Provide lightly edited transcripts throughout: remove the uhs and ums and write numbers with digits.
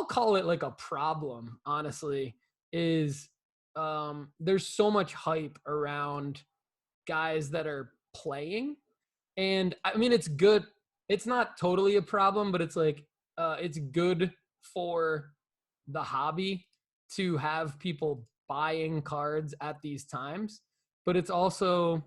I'll call it like a problem, honestly, is there's so much hype around guys that are playing. And I mean, it's good. It's not totally a problem, but it's like, it's good for the hobby to have people buying cards at these times. But it's also,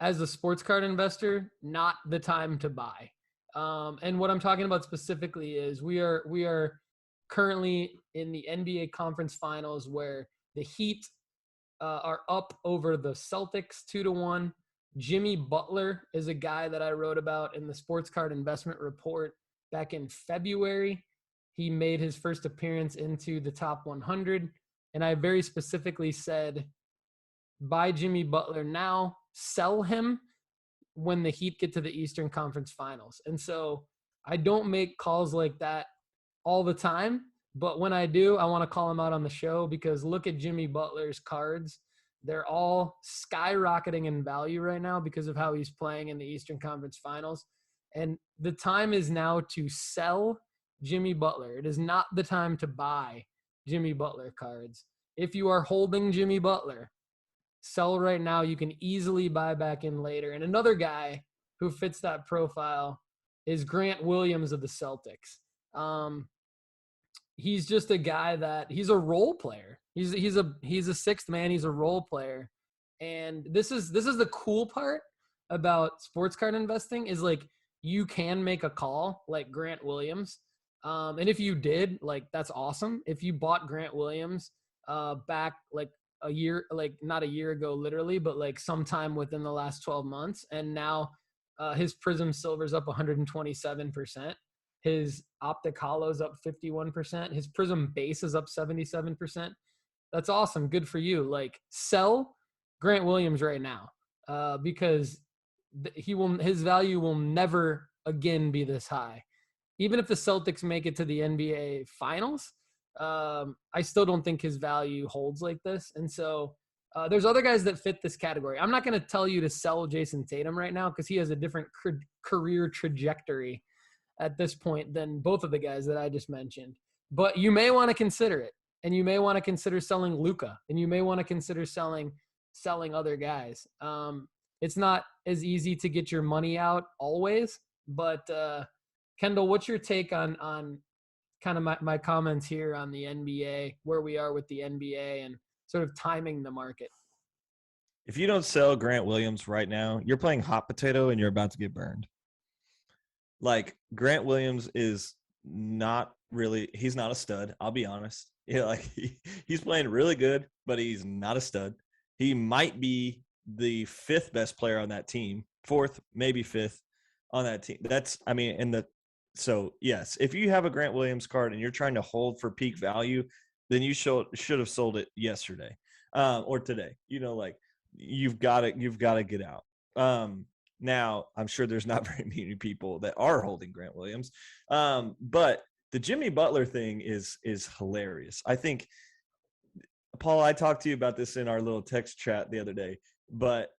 as a sports card investor, not the time to buy. And what I'm talking about specifically is we are currently in the NBA conference finals where the Heat are up over the Celtics 2-1. Jimmy Butler is a guy that I wrote about in the Sports Card Investment Report back in February. He made his first appearance into the top 100, and I very specifically said, buy Jimmy Butler now, sell him when the Heat get to the Eastern Conference Finals. And so I don't make calls like that all the time, but when I do, I want to call him out on the show because look at Jimmy Butler's cards. They're all skyrocketing in value right now because of how he's playing in the Eastern Conference Finals. And the time is now to sell Jimmy Butler. It is not the time to buy Jimmy Butler cards. If you are holding Jimmy Butler, sell right now. You can easily buy back in later. And another guy who fits that profile is Grant Williams of the Celtics. He's just a guy that he's a role player. He's a sixth man. He's a role player. And this is the cool part about sports card investing is like you can make a call like Grant Williams. And if you did, like that's awesome. If you bought Grant Williams back like a year, like not a year ago literally, but like sometime within the last 12 months, and now his Prism Silver's up 127%. His Optic Hollow's up 51%. His Prism Base is up 77%. That's awesome. Good for you. Like sell Grant Williams right now because his value will never again be this high. Even if the Celtics make it to the NBA Finals, I still don't think his value holds like this. And so there's other guys that fit this category. I'm not going to tell you to sell Jason Tatum right now because he has a different career trajectory at this point than both of the guys that I just mentioned. But you may want to consider it, and you may want to consider selling Luka, and you may want to consider selling other guys. It's not as easy to get your money out always, but Kendall, what's your take on kind of my comments here on the NBA, where we are with the NBA and sort of timing the market? If you don't sell Grant Williams right now, you're playing hot potato and you're about to get burned. Like Grant Williams is not really, he's not a stud. I'll be honest. Yeah, like he's playing really good, but he's not a stud. He might be the fifth best player on that team, fourth, maybe fifth on that team. So yes, if you have a Grant Williams card and you're trying to hold for peak value, then you should have sold it yesterday or today. Like you've got to get out. Now, I'm sure there's not very many people that are holding Grant Williams, but the Jimmy Butler thing is hilarious. I think, Paul, I talked to you about this in our little text chat the other day, but